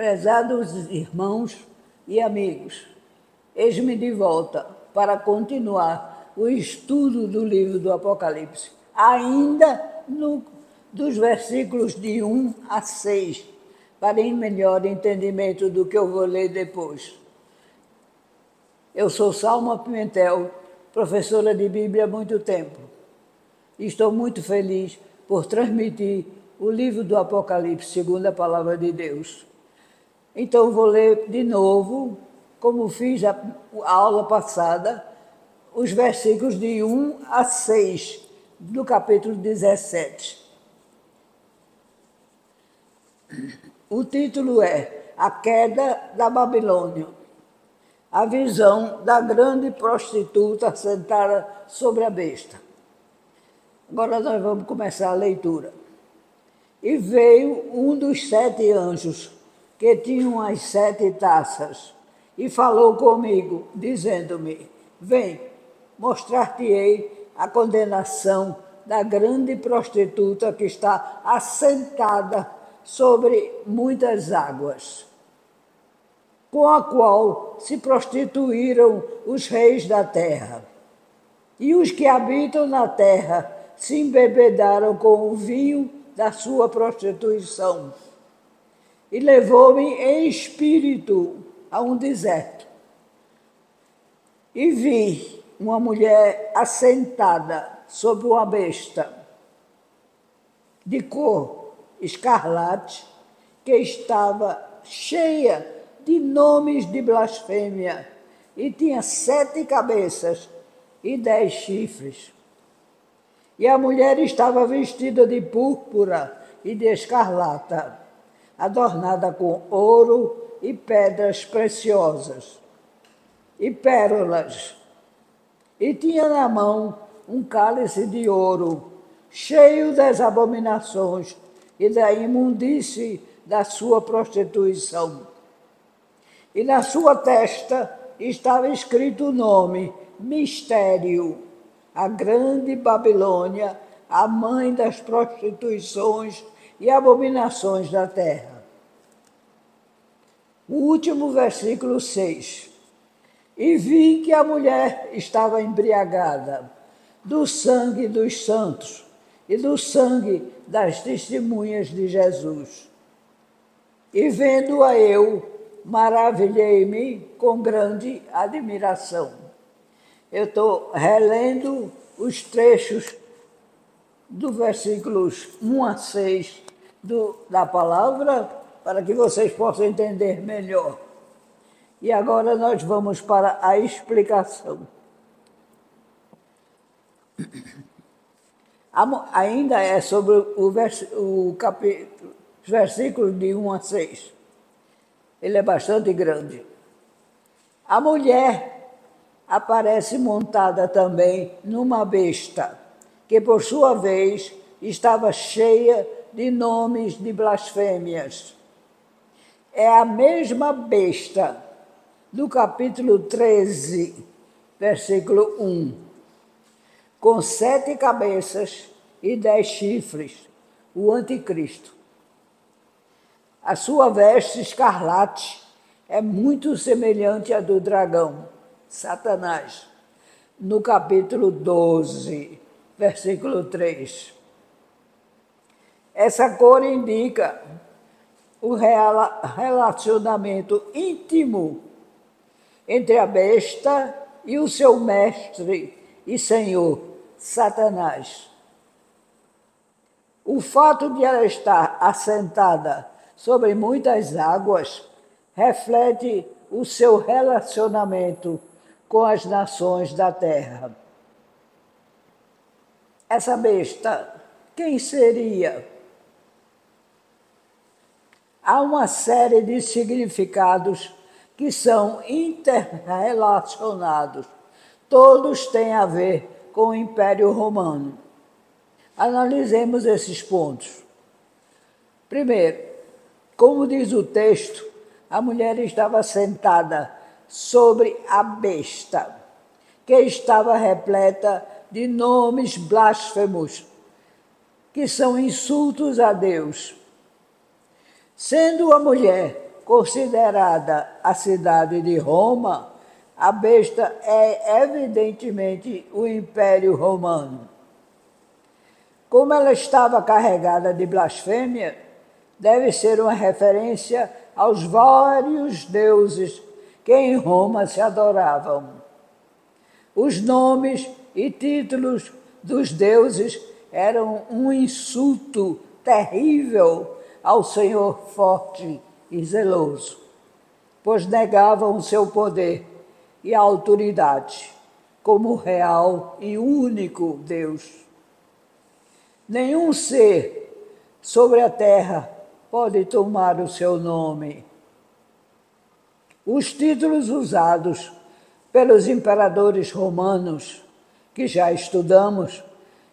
Prezados irmãos e amigos, eis-me de volta para continuar o estudo do livro do Apocalipse, ainda dos versículos de 1 a 6, para melhor entendimento do que eu vou ler depois. Eu sou Salma Pimentel, professora de Bíblia há muito tempo, e estou muito feliz por transmitir o livro do Apocalipse segundo a palavra de Deus. Então, vou ler de novo, como fiz a aula passada, os versículos de 1 a 6 do capítulo 17. O título é A Queda da Babilônia, a visão da grande prostituta sentada sobre a besta. Agora nós vamos começar a leitura. E veio um dos 7 anjos, que tinham as 7 taças, e falou comigo, dizendo-me: Vem, mostrar-te-ei a condenação da grande prostituta que está assentada sobre muitas águas, com a qual se prostituíram os reis da terra. E os que habitam na terra se embebedaram com o vinho da sua prostituição. E levou-me em espírito a um deserto. E vi uma mulher assentada sobre uma besta, de cor escarlate, que estava cheia de nomes de blasfêmia, e tinha 7 cabeças e 10 chifres. E a mulher estava vestida de púrpura e de escarlata, adornada com ouro e pedras preciosas, e pérolas, e tinha na mão um cálice de ouro, cheio das abominações e da imundície da sua prostituição. E na sua testa estava escrito o nome, Mistério, a grande Babilônia, a mãe das prostituições e abominações da terra. O último versículo 6. E vi que a mulher estava embriagada do sangue dos santos e do sangue das testemunhas de Jesus. E vendo-a eu, maravilhei-me com grande admiração. Eu estou relendo os trechos dos versículos 1 a 6 da palavra, para que vocês possam entender melhor. E agora nós vamos para a explicação. Ainda é sobre os versículos de 1 a 6. Ele é bastante grande. A mulher aparece montada também numa besta, que por sua vez estava cheia de nomes de blasfêmias. É a mesma besta do capítulo 13, versículo 1, com 7 cabeças e 10 chifres, o anticristo. A sua veste escarlate é muito semelhante à do dragão, Satanás, no capítulo 12, versículo 3. Essa cor indica o relacionamento íntimo entre a besta e o seu mestre e senhor, Satanás. O fato de ela estar assentada sobre muitas águas reflete o seu relacionamento com as nações da terra. Essa besta, quem seria? Há uma série de significados que são interrelacionados. Todos têm a ver com o Império Romano. Analisemos esses pontos. Primeiro, como diz o texto, a mulher estava sentada sobre a besta, que estava repleta de nomes blasfemos, que são insultos a Deus. Sendo a mulher considerada a cidade de Roma, a besta é evidentemente o Império Romano. Como ela estava carregada de blasfêmia, deve ser uma referência aos vários deuses que em Roma se adoravam. Os nomes e títulos dos deuses eram um insulto terrível ao Senhor forte e zeloso, pois negavam o seu poder e a autoridade como real e único Deus. Nenhum ser sobre a terra pode tomar o seu nome. Os títulos usados pelos imperadores romanos, que já estudamos,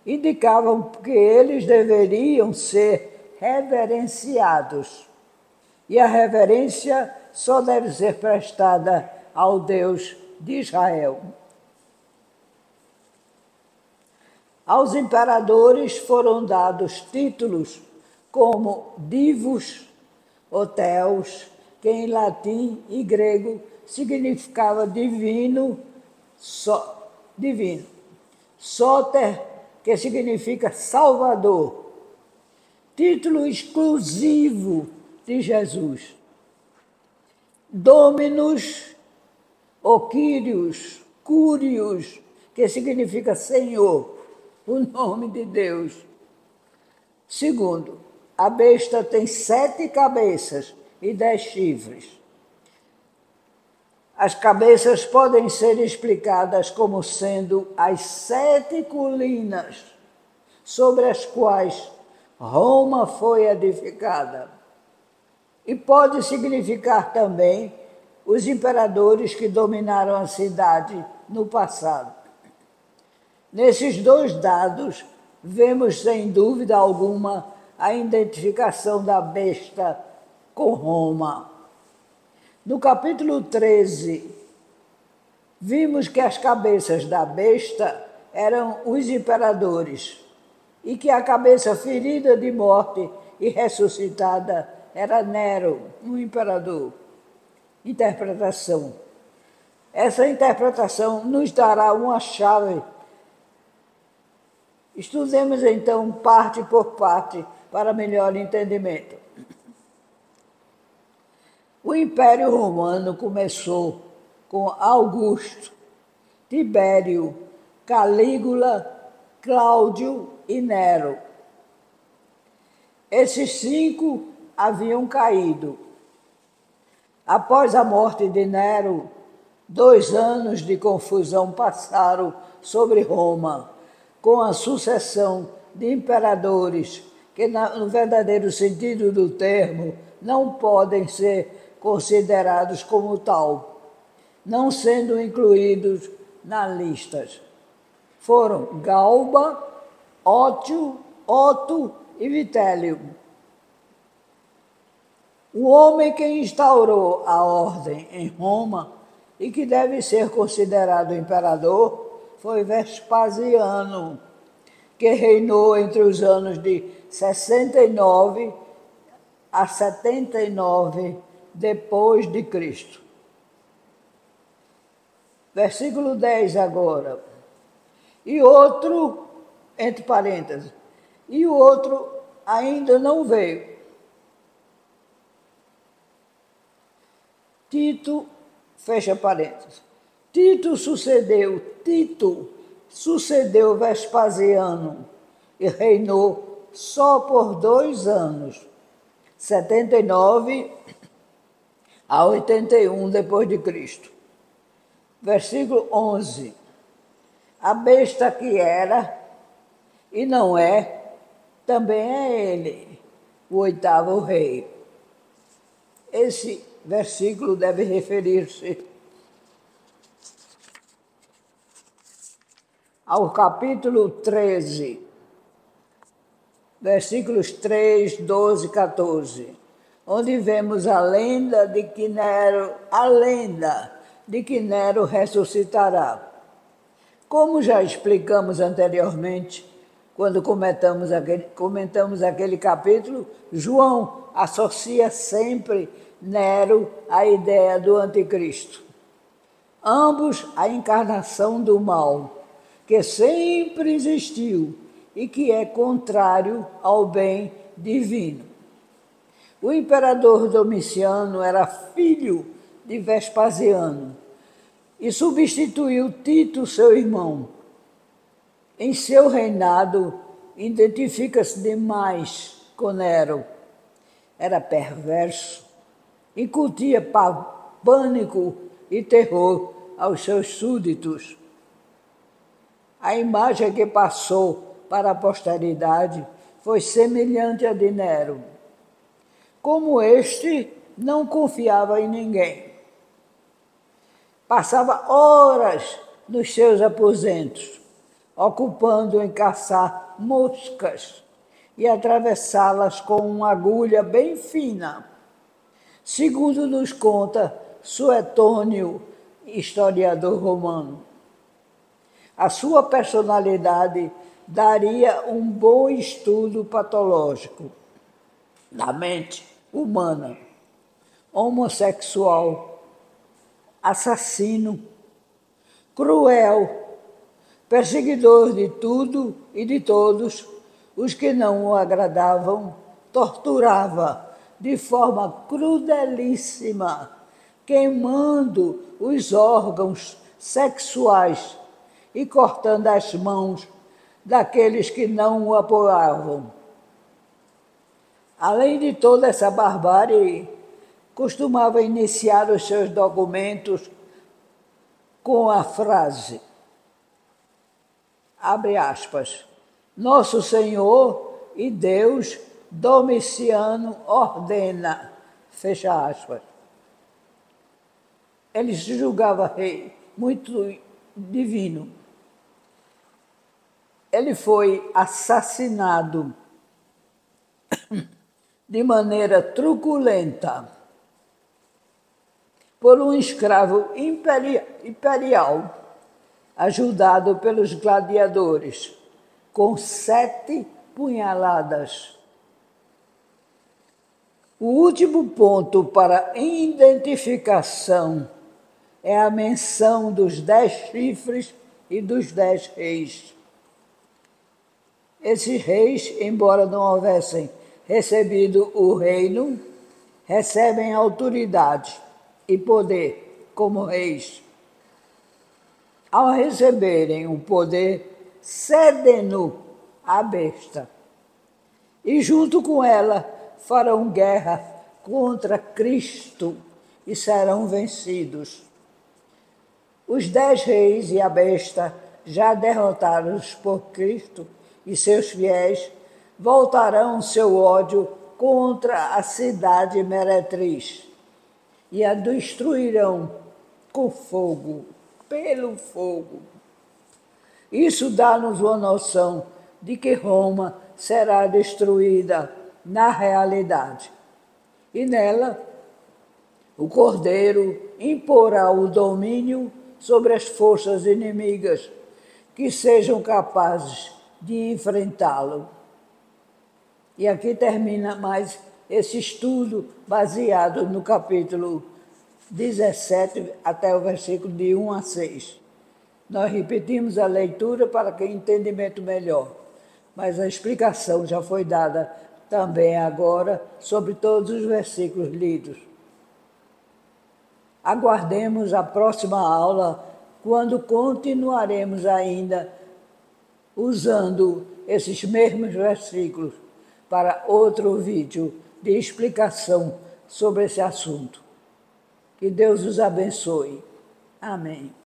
indicavam que eles deveriam ser reverenciados. E a reverência só deve ser prestada ao Deus de Israel. Aos imperadores foram dados títulos como divos ou theos, que em latim e grego significava divino, divino. Soter, que significa salvador. Título exclusivo de Jesus. Dominus ou Kyrios, Curios, que significa Senhor, o nome de Deus. Segundo, a besta tem 7 cabeças e 10 chifres. As cabeças podem ser explicadas como sendo as 7 colinas sobre as quais Roma foi edificada. E pode significar também os imperadores que dominaram a cidade no passado. Nesses 2 dados, vemos sem dúvida alguma a identificação da besta com Roma. No capítulo 13, vimos que as cabeças da besta eram os imperadores e que a cabeça ferida de morte e ressuscitada era Nero, um imperador. Interpretação. Essa interpretação nos dará uma chave. Estudemos então parte por parte para melhor entendimento. O Império Romano começou com Augusto, Tibério, Calígula, Cláudio e Nero. Esses 5 haviam caído. Após a morte de Nero, 2 anos de confusão passaram sobre Roma, com a sucessão de imperadores que, no verdadeiro sentido do termo, não podem ser considerados como tal, não sendo incluídos nas listas. Foram Galba, Otto e Vitélio. O homem que instaurou a ordem em Roma e que deve ser considerado imperador foi Vespasiano, que reinou entre os anos de 69 a 79 depois de Cristo. Versículo 10 agora. E outro, entre parênteses, e o outro ainda não veio. Tito, fecha parênteses. Tito sucedeu Vespasiano e reinou só por 2 anos, 79 a 81 depois de Cristo. Versículo 11. A besta que era e não é, também é ele, o 8º rei. Esse versículo deve referir-se ao capítulo 13, versículos 3, 12 e 14, onde vemos a lenda de que Nero ressuscitará. Como já explicamos anteriormente, quando comentamos aquele capítulo, João associa sempre Nero a ideia do anticristo. Ambos a encarnação do mal, que sempre existiu e que é contrário ao bem divino. O imperador Domiciano era filho de Vespasiano e substituiu Tito, seu irmão. Em seu reinado, identifica-se demais com Nero. Era perverso, incutia pânico e terror aos seus súditos. A imagem que passou para a posteridade foi semelhante à de Nero. Como este não confiava em ninguém. Passava horas nos seus aposentos, ocupando em caçar moscas e atravessá-las com uma agulha bem fina. Segundo nos conta Suetônio, historiador romano. A sua personalidade daria um bom estudo patológico da mente humana. Homossexual, assassino, cruel, perseguidor de tudo e de todos os que não o agradavam, torturava de forma crudelíssima, queimando os órgãos sexuais e cortando as mãos daqueles que não o apoiavam. Além de toda essa barbárie, costumava iniciar os seus documentos com a frase, abre aspas, Nosso Senhor e Deus Domiciano ordena, fecha aspas. Ele se julgava rei, muito divino. Ele foi assassinado de maneira truculenta por um escravo imperial, ajudado pelos gladiadores, com 7 punhaladas. O último ponto para identificação é a menção dos 10 chifres e dos 10 reis. Esses reis, embora não houvessem recebido o reino, recebem autoridade e poder como reis. Ao receberem o poder, cedem-no à besta e junto com ela farão guerra contra Cristo e serão vencidos. Os 10 reis e a besta, já derrotados por Cristo e seus fiéis, voltarão seu ódio contra a cidade meretriz e a destruirão com fogo, pelo fogo. Isso dá-nos uma noção de que Roma será destruída na realidade. E nela, o Cordeiro imporá o domínio sobre as forças inimigas que sejam capazes de enfrentá-lo. E aqui termina mais esse estudo baseado no capítulo 17 até o versículo de 1 a 6. Nós repetimos a leitura para que entendimento melhor, mas a explicação já foi dada também agora sobre todos os versículos lidos. Aguardemos a próxima aula, quando continuaremos ainda usando esses mesmos versículos para outro vídeo de explicação sobre esse assunto. Que Deus os abençoe. Amém.